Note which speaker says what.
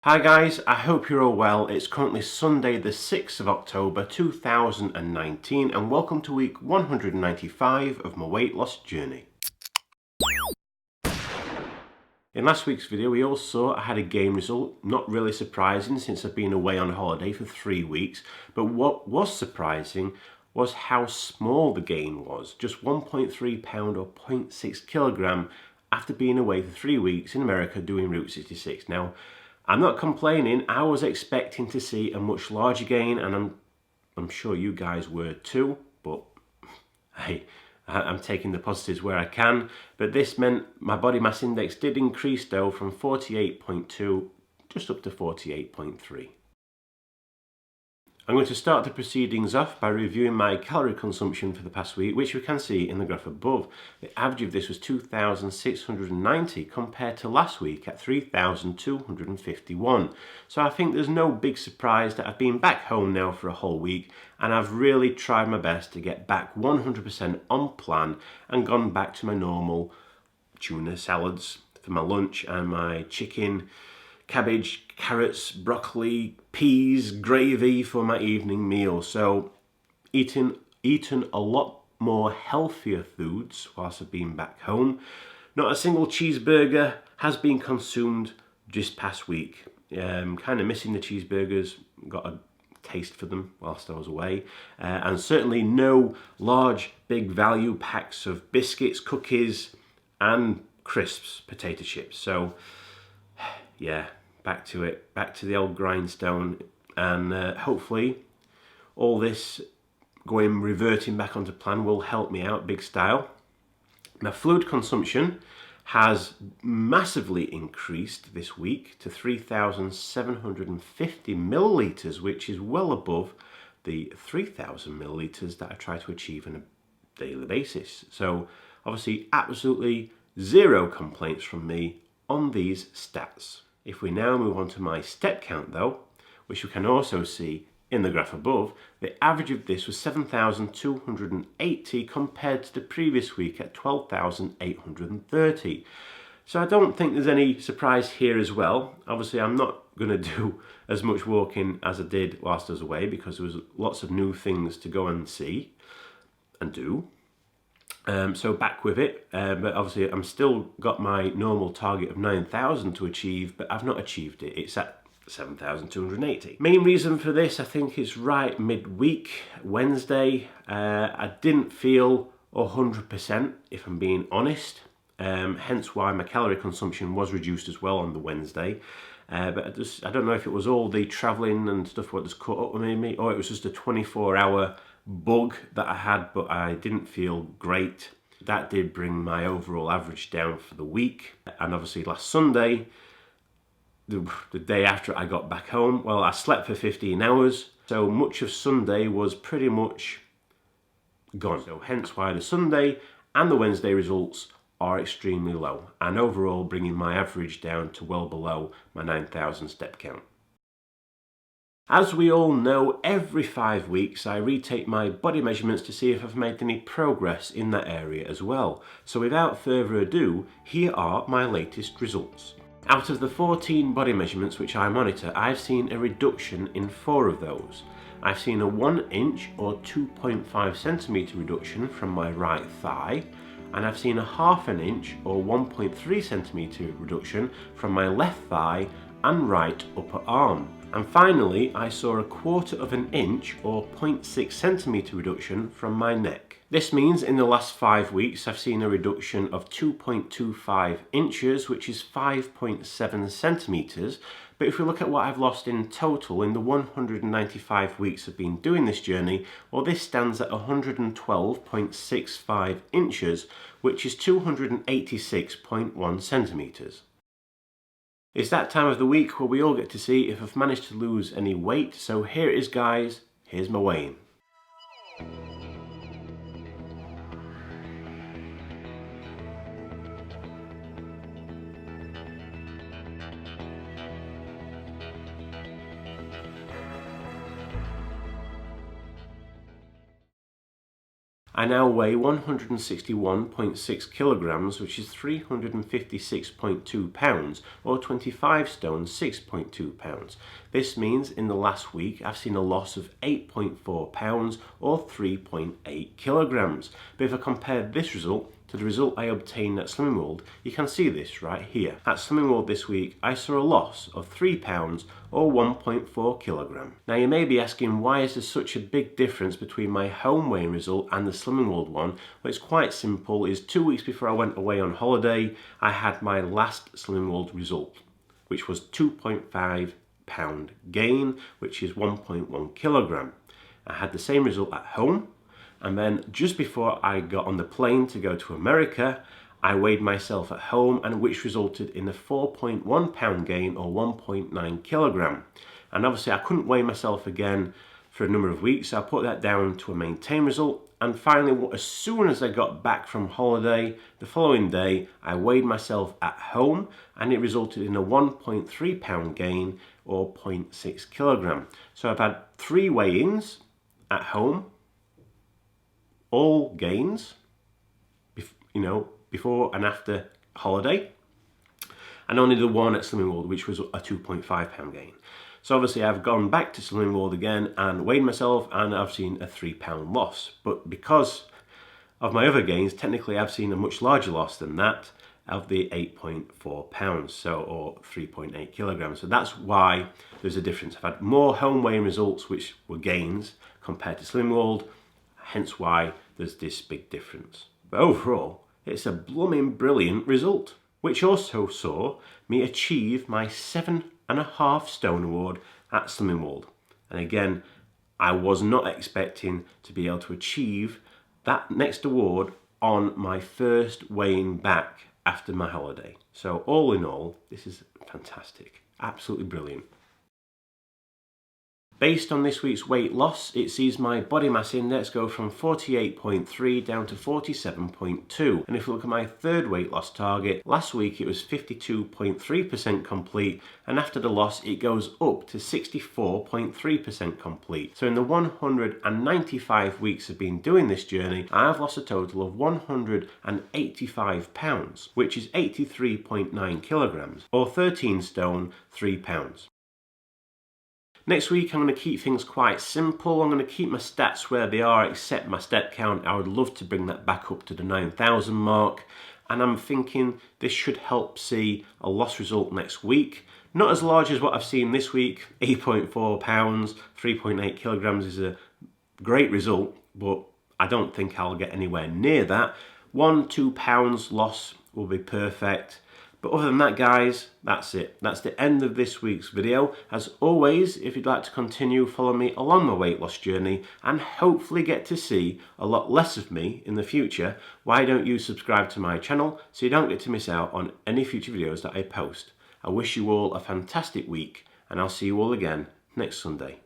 Speaker 1: Hi guys, I hope you're all well. It's currently Sunday the 6th of October 2019 and welcome to week 195 of my weight loss journey. In last week's video we all saw I had a game result, not really surprising since I've been away on holiday for 3 weeks, but what was surprising was how small the gain was, just 1.3 pound or 0.6 kilogram after being away for 3 weeks in America doing Route 66. Now, I'm not complaining. I was expecting to see a much larger gain, and I'm sure you guys were too, but hey, I'm taking the positives where I can. But this meant my body mass index did increase though from 48.2 just up to 48.3. I'm going to start the proceedings off by reviewing my calorie consumption for the past week, which we can see in the graph above. The average of this was 2,690 compared to last week at 3,251. So I think there's no big surprise that I've been back home now for a whole week and I've really tried my best to get back 100% on plan and gone back to my normal tuna salads for my lunch and my chicken, cabbage, carrots, broccoli, peas, gravy for my evening meal. So eaten a lot more healthier foods whilst I've been back home. Not a single cheeseburger has been consumed this past week. Kind of missing the cheeseburgers, got a taste for them whilst I was away. And certainly no large big value packs of biscuits, cookies and crisps, potato chips. So yeah, back to it, back to the old grindstone, and hopefully all this reverting back onto plan will help me out big style. My fluid consumption has massively increased this week to 3,750 millilitres, which is well above the 3,000 millilitres that I try to achieve on a daily basis. So obviously absolutely zero complaints from me on these stats. If we now move on to my step count though, which you can also see in the graph above, the average of this was 7,280 compared to the previous week at 12,830. So I don't think there's any surprise here as well. Obviously I'm not going to do as much walking as I did whilst I was away because there was lots of new things to go and see and do. So back with it, but obviously I'm still got my normal target of 9,000 to achieve, but I've not achieved it. It's at 7,280. Main reason for this, I think, is right midweek, Wednesday. I didn't feel 100%, if I'm being honest. Hence why my calorie consumption was reduced as well on the Wednesday. But I don't know if it was all the travelling and stuff what just caught up with me, or it was just a 24-hour bug that I had, but I didn't feel great. That did bring my overall average down for the week. And obviously last Sunday, the day after I got back home, well, I slept for 15 hours, so much of Sunday was pretty much gone. So hence why the Sunday and the Wednesday results are extremely low, and overall bringing my average down to well below my 9,000 step count. As we all know, every 5 weeks I retake my body measurements to see if I've made any progress in that area as well. So without further ado, here are my latest results. Out of the 14 body measurements which I monitor, I've seen a reduction in 4 of those. I've seen a 1 inch or 2.5 centimetre reduction from my right thigh, and I've seen a half an inch or 1.3 centimetre reduction from my left thigh and right upper arm. And finally, I saw a 1/4 of an inch or 0.6 centimetre reduction from my neck. This means in the last 5 weeks I've seen a reduction of 2.25 inches, which is 5.7 centimetres. But if we look at what I've lost in total in the 195 weeks I've been doing this journey, well, this stands at 112.65 inches, which is 286.1 centimetres. It's that time of the week where we all get to see if I've managed to lose any weight. So here it is, guys. Here's my weighing. I now weigh 161.6 kilograms, which is 356.2 pounds, or 25 stone 6.2 pounds. This means in the last week I've seen a loss of 8.4 pounds, or 3.8 kilograms. But if I compare this result to the result I obtained at Slimming World, you can see this right here. At Slimming World this week, I saw a loss of 3 pounds or 1.4 kilogram. Now you may be asking, why is there such a big difference between my home weighing result and the Slimming World one? Well, it's quite simple. It's 2 weeks before I went away on holiday, I had my last Slimming World result, which was 2.5 pound gain, which is 1.1 kilogram. I had the same result at home. And then just before I got on the plane to go to America, I weighed myself at home, and which resulted in a 4.1 pound gain, or 1.9 kilogram. And obviously I couldn't weigh myself again for a number of weeks, so I put that down to a maintain result. And finally, as soon as I got back from holiday, the following day, I weighed myself at home, and it resulted in a 1.3 pound gain, or 0.6 kilogram. So I've had 3 weigh-ins at home, all gains, before and after holiday, and only the one at Slimming World, which was a 2.5 pound gain. So obviously I've gone back to Slimming World again and weighed myself, and I've seen a 3 pound loss. But because of my other gains, technically I've seen a much larger loss than that, of the 8.4 pounds, or 3.8 kilograms. So that's why there's a difference. I've had more home weighing results, which were gains, compared to Slimming World, hence why there's this big difference. But overall, it's a blooming brilliant result, which also saw me achieve my 7.5 stone award at Slimming World. And again, I was not expecting to be able to achieve that next award on my first weighing back after my holiday. So all in all, this is fantastic, absolutely brilliant. Based on this week's weight loss, it sees my body mass index go from 48.3 down to 47.2. And if we look at my third weight loss target, last week it was 52.3% complete, and after the loss it goes up to 64.3% complete. So in the 195 weeks of been doing this journey, I've lost a total of 185 pounds, which is 83.9 kilograms, or 13 stone 3 pounds. Next week I'm going to keep things quite simple. I'm going to keep my stats where they are, except my step count. I would love to bring that back up to the 9,000 mark, and I'm thinking this should help see a loss result next week. Not as large as what I've seen this week. 8.4 pounds, 3.8 kilograms is a great result, but I don't think I'll get anywhere near that. 1-2 pounds loss will be perfect. But other than that, guys, that's it. That's the end of this week's video. As always, if you'd like to continue, follow me along my weight loss journey and hopefully get to see a lot less of me in the future, why don't you subscribe to my channel so you don't get to miss out on any future videos that I post. I wish you all a fantastic week, and I'll see you all again next Sunday.